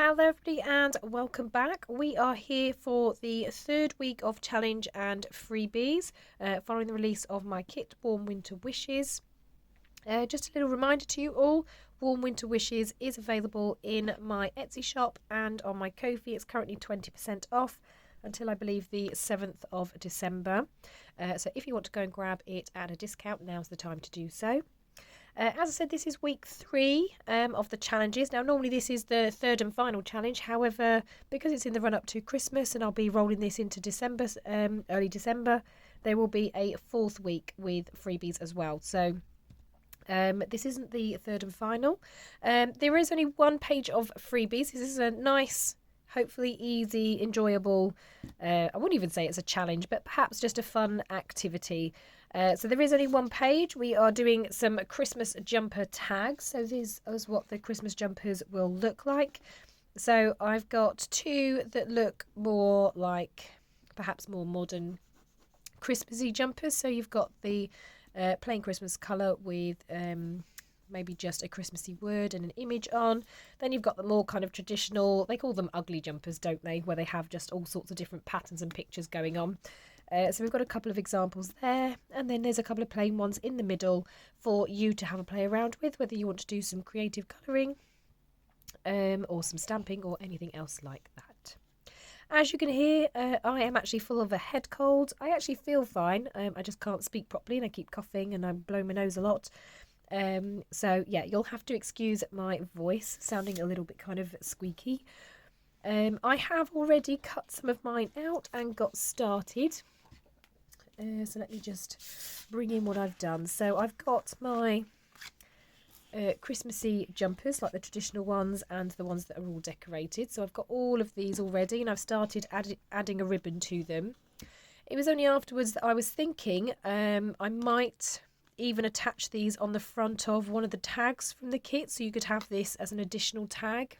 Hello everybody and welcome back. We are here for the third week of challenge and freebies following the release of my kit Warm Winter Wishes. Just a little reminder to you all, Warm Winter Wishes is available in my Etsy shop and on my Ko-fi. It's currently 20% off until I believe the 7th of December. So if you want to go and grab it at a discount, now's the time to do so. As I said, this is week 3 of the challenges. Now, normally this is the third and final challenge. However, because it's in the run-up to Christmas and I'll be rolling this into December, early December, there will be a 4th week with freebies as well. So this isn't the third and final. There is only one page of freebies. This is a nice, hopefully easy, enjoyable, I wouldn't even say it's a challenge, but perhaps just a fun activity. So there is only one page. We are doing some Christmas jumper tags. So this is what the Christmas jumpers will look like. So I've got 2 that look more like perhaps more modern Christmassy jumpers. So you've got the plain Christmas colour with maybe just a Christmassy word and an image on. Then you've got the more kind of traditional, they call them ugly jumpers, don't they? Where they have just all sorts of different patterns and pictures going on. So we've got a couple of examples there, and then there's a couple of plain ones in the middle for you to have a play around with, whether you want to do some creative colouring or some stamping or anything else like that. As you can hear, I am actually full of a head cold. I actually feel fine. I just can't speak properly and I keep coughing and I'm blowing my nose a lot. So yeah, you'll have to excuse my voice sounding a little bit kind of squeaky. I have already cut some of mine out and got started. So let me just bring in what I've done. So I've got my Christmassy jumpers, like the traditional ones and the ones that are all decorated. So I've got all of these already and I've started adding a ribbon to them. It was only afterwards that I was thinking I might even attach these on the front of one of the tags from the kit, so you could have this as an additional tag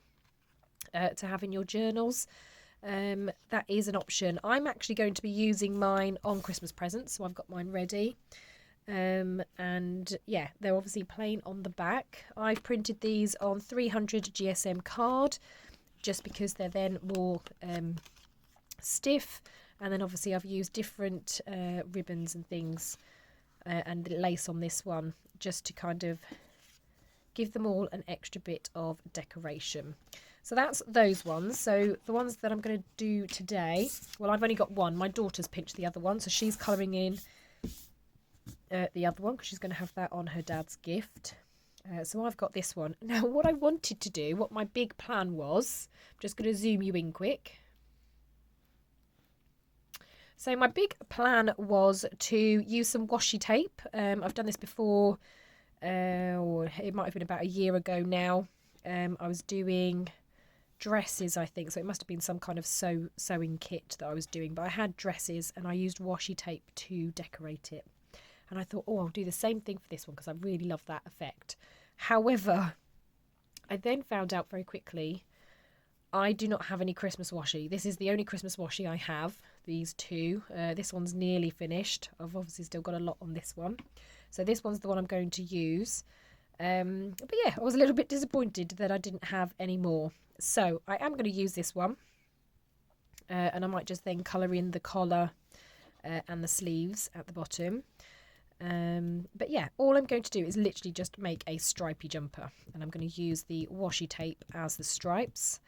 to have in your journals. That is an option. I'm actually going to be using mine on Christmas presents, so I've got mine ready. And yeah, they're obviously plain on the back. I've printed these on 300 GSM card just because they're then more stiff, and then obviously I've used different ribbons and things and lace on this one just to kind of give them all an extra bit of decoration. So that's those ones. So the ones that I'm going to do today, well, I've only got one. My daughter's pinched the other one, so she's colouring in the other one because she's going to have that on her dad's gift. So I've got this one. Now, what I wanted to do, what my big plan was, I'm just going to zoom you in quick. So my big plan was to use some washi tape. I've done this before, it might have been about a year ago now. I was doing dresses, I think, so it must have been some kind of sewing kit that I was doing, but I had dresses and I used washi tape to decorate it. And I thought, oh, I'll do the same thing for this one because I really love that effect. However, I then found out very quickly I do not have any Christmas washi. This is the only Christmas washi I have, these 2. This one's nearly finished. I've obviously still got a lot on this one. So this one's the one I'm going to use. But yeah, I was a little bit disappointed that I didn't have any more. So I am going to use this one. And I might just then colour in the collar and the sleeves at the bottom. But yeah, all I'm going to do is literally just make a stripy jumper. And I'm going to use the washi tape as the stripes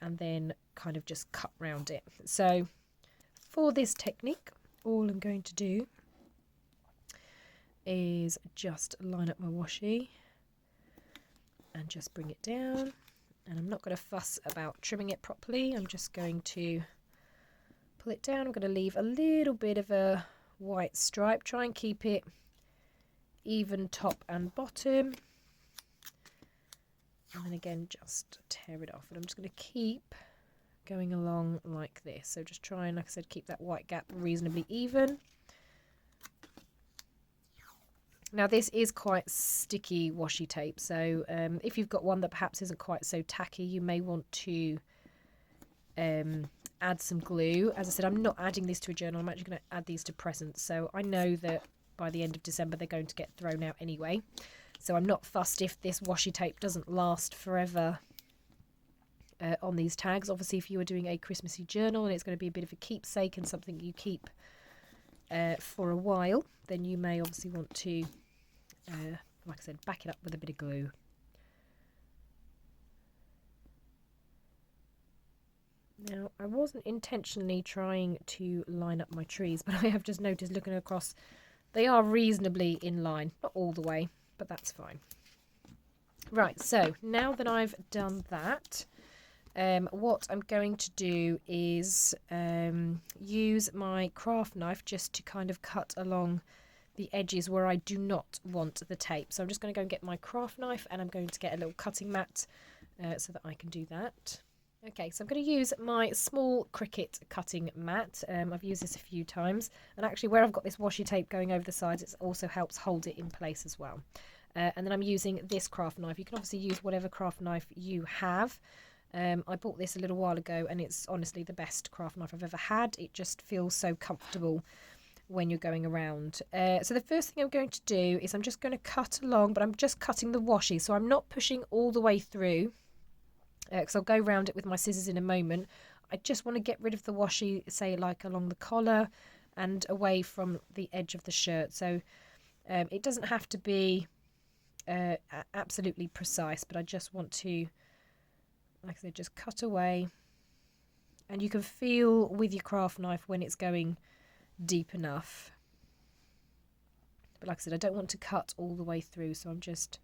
and then kind of just cut round it. So for this technique, all I'm going to do is just line up my washi and just bring it down. And I'm not going to fuss about trimming it properly. I'm just going to pull it down. I'm going to leave a little bit of a white stripe. Try and keep it even top and bottom. And then again, just tear it off. And I'm just going to keep going along like this. So just try and, like I said, keep that white gap reasonably even. Now this is quite sticky washi tape, so if you've got one that perhaps isn't quite so tacky, you may want to add some glue. As I said, I'm not adding this to a journal, I'm actually going to add these to presents, so I know that by the end of December they're going to get thrown out anyway. So I'm not fussed if this washi tape doesn't last forever on these tags. Obviously, if you are doing a Christmassy journal and it's going to be a bit of a keepsake and something you keep for a while, then you may obviously want to, like I said, back it up with a bit of glue. Now, I wasn't intentionally trying to line up my trees, but I have just noticed looking across, they are reasonably in line. Not all the way, but that's fine. Right, so now that I've done that, what I'm going to do is use my craft knife just to kind of cut along the edges where I do not want the tape. So I'm just going to go and get my craft knife, and I'm going to get a little cutting mat so that I can do that. Okay, so I'm going to use my small Cricut cutting mat. I've used this a few times, and actually where I've got this washi tape going over the sides, it also helps hold it in place as well. And then I'm using this craft knife. You can obviously use whatever craft knife you have. I bought this a little while ago, and it's honestly the best craft knife I've ever had. It just feels so comfortable when you're going around. So the first thing I'm going to do is I'm just going to cut along, but I'm just cutting the washi, so I'm not pushing all the way through, because I'll go around it with my scissors in a moment. I just want to get rid of the washi, say like along the collar and away from the edge of the shirt. So it doesn't have to be absolutely precise, but I just want to, like I said, just cut away. And you can feel with your craft knife when it's going deep enough. But like I said, I don't want to cut all the way through, so I'm just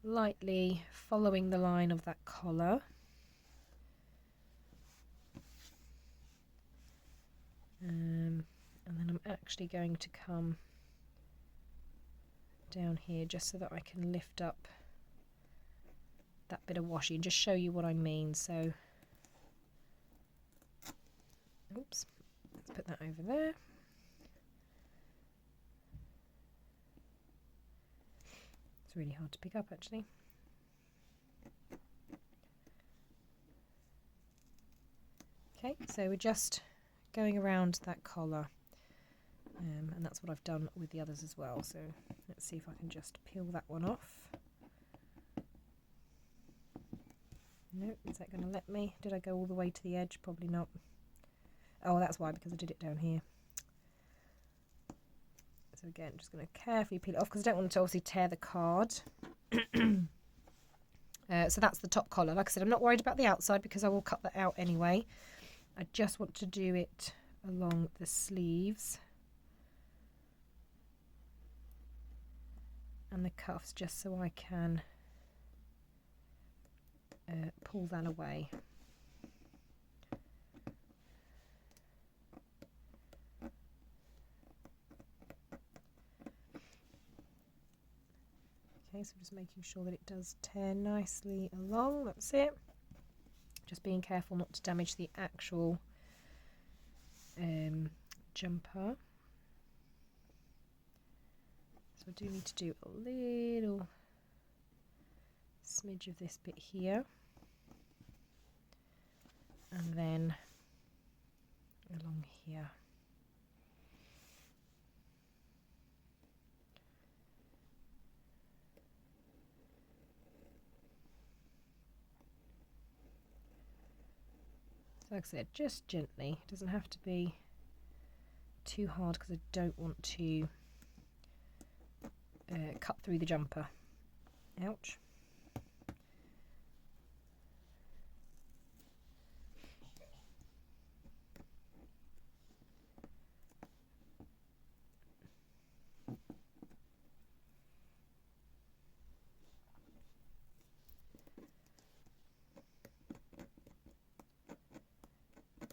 lightly following the line of that collar. And then I'm actually going to come down here just so that I can lift up that bit of washi and just show you what I mean. So, oops, let's put that over there. It's really hard to pick up actually. Okay, so we're just going around that collar, and that's what I've done with the others as well. So let's see if I can just peel that one off. No, is that going to let me? Did I go all the way to the edge? Probably not. Oh, that's why, because I did it down here. So again, just going to carefully peel it off because I don't want to obviously tear the card. So that's the top collar. Like I said, I'm not worried about the outside because I will cut that out anyway. I just want to do it along the sleeves and the cuffs, just so I can pull that away. Okay, so just making sure that it does tear nicely along. That's it. Just being careful not to damage the actual jumper. So I do need to do a little smidge of this bit here, and then along here. So like I said, just gently. It doesn't have to be too hard because I don't want to cut through the jumper. Ouch.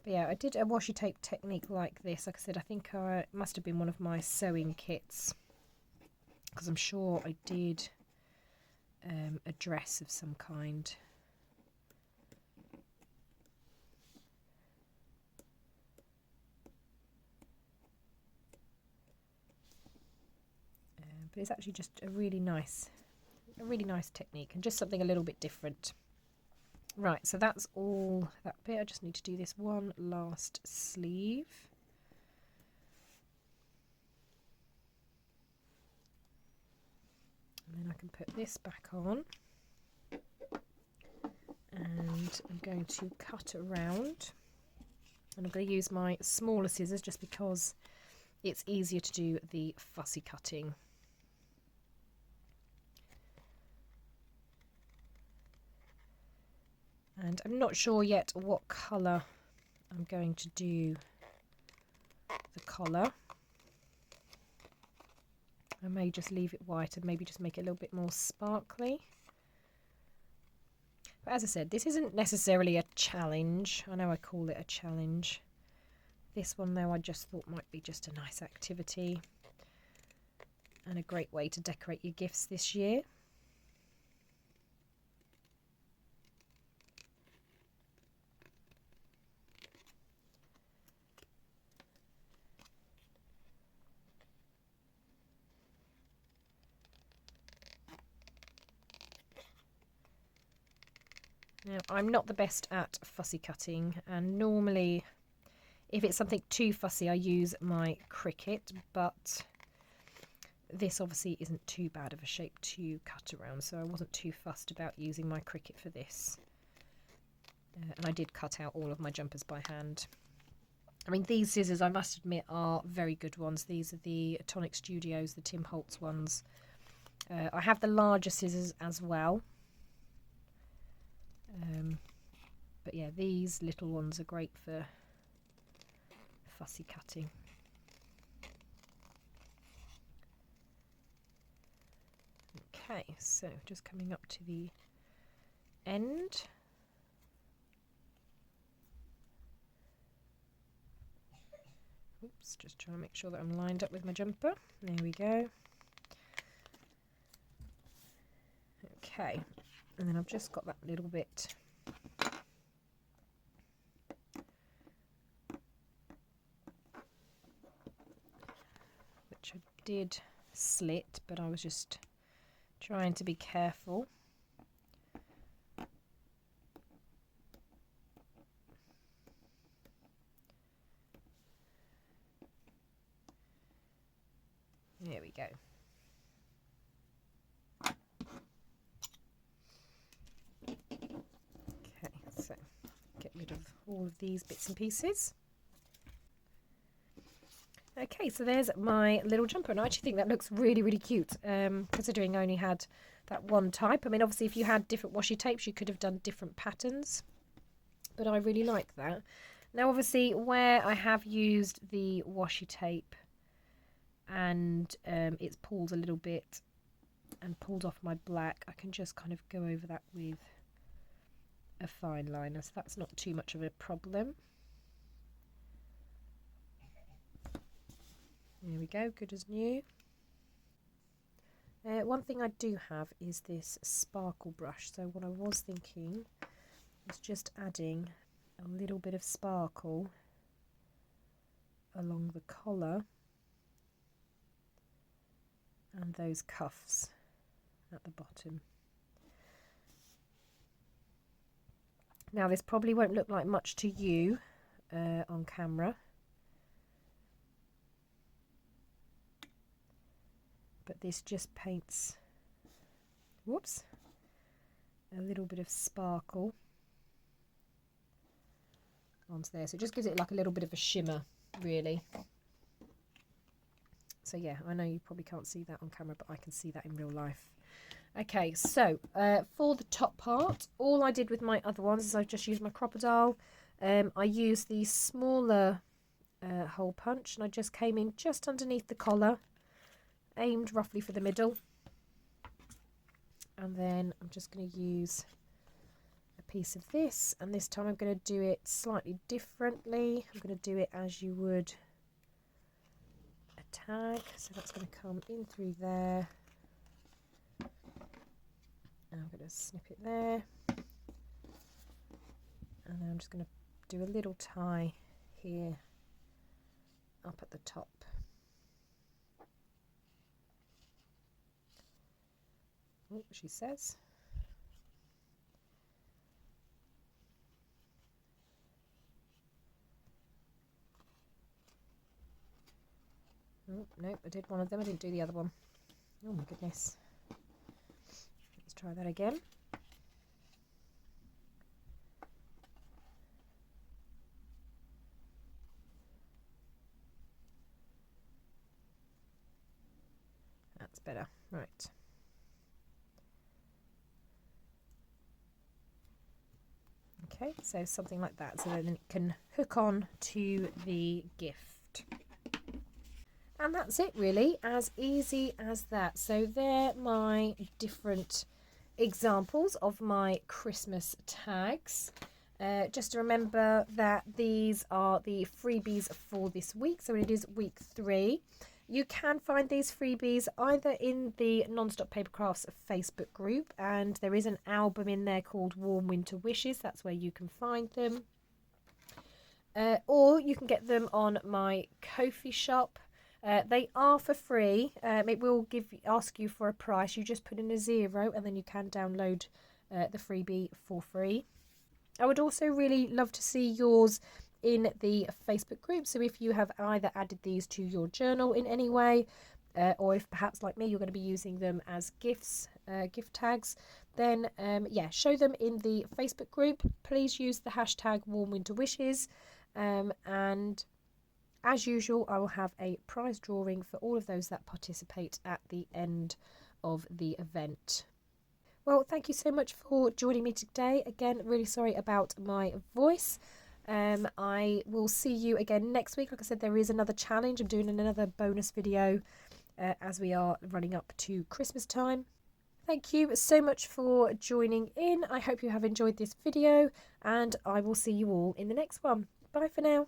But yeah, I did a washi tape technique like this. Like I said, I think it must have been one of my sewing kits, because I'm sure I did a dress of some kind. But it's actually just a really nice technique, and just something a little bit different. Right, so that's all that bit. I just need to do this one last sleeve. And then I can put this back on. And I'm going to cut around, and I'm going to use my smaller scissors just because it's easier to do the fussy cutting. And I'm not sure yet what colour I'm going to do the collar. I may just leave it white and maybe just make it a little bit more sparkly. But as I said, this isn't necessarily a challenge. I know I call it a challenge. This one though I just thought might be just a nice activity and a great way to decorate your gifts this year. Now, I'm not the best at fussy cutting, and normally if it's something too fussy I use my Cricut, but this obviously isn't too bad of a shape to cut around, so I wasn't too fussed about using my Cricut for this. And I did cut out all of my jumpers by hand. I mean, these scissors, I must admit, are very good ones. These are the Tonic Studios, the Tim Holtz ones. I have the larger scissors as well. But yeah, these little ones are great for fussy cutting. Okay, so just coming up to the end. Oops, just trying to make sure that I'm lined up with my jumper. There we go. Okay, and then I've just got that little bit which I did slit, but I was just trying to be careful. There we go. Okay, so get rid of all of these bits and pieces. Okay, so there's my little jumper, and I actually think that looks really, really cute, considering I only had that one type. I mean, obviously, if you had different washi tapes, you could have done different patterns, but I really like that. Now, obviously, where I have used the washi tape and it's pulled a little bit and pulled off my black, I can just kind of go over that with a fine liner, so that's not too much of a problem. There we go, good as new. One thing I do have is this sparkle brush, so what I was thinking was just adding a little bit of sparkle along the collar and those cuffs at the bottom. Now this probably won't look like much to you on camera, but this just paints, whoops, a little bit of sparkle onto there. So it just gives it like a little bit of a shimmer, really. So yeah, I know you probably can't see that on camera, but I can see that in real life. Okay, so for the top part, all I did with my other ones is I just used my crocodile. I used the smaller hole punch, and I just came in just underneath the collar, aimed roughly for the middle, and then I'm just going to use a piece of this, and this time I'm going to do it slightly differently. I'm going to do it as you would a tag, so that's going to come in through there. I'm going to snip it there, and then I'm just going to do a little tie here up at the top. Oh, she says. Oh, no, I did one of them. I didn't do the other one. Oh my goodness. Let's try that again. better. Right. Okay, so something like that, so then it can hook on to the gift. And that's it really, as easy as that. So they're my different examples of my Christmas tags. Just to remember that these are the freebies for this week, so it is week 3. You can find these freebies either in the Non-Stop Papercrafts Facebook group, and there is an album in there called Warm Winter Wishes. That's where you can find them. Or you can get them on my Ko-fi shop. They are for free. It will ask you for a price. You just put in a 0 and then you can download the freebie for free. I would also really love to see yours in the Facebook group. So if you have either added these to your journal in any way, or if perhaps like me you're going to be using them as gifts, gift tags, then yeah, show them in the Facebook group. Please use the hashtag Warm Winter Wishes, and as usual I will have a prize drawing for all of those that participate at the end of the event. Well, thank you so much for joining me today. Again, really sorry about my voice. I will see you again next week. Like I said, there is another challenge. I'm doing another bonus video as we are running up to Christmas time. Thank you so much for joining in. I hope you have enjoyed this video, and I will see you all in the next one. Bye for now.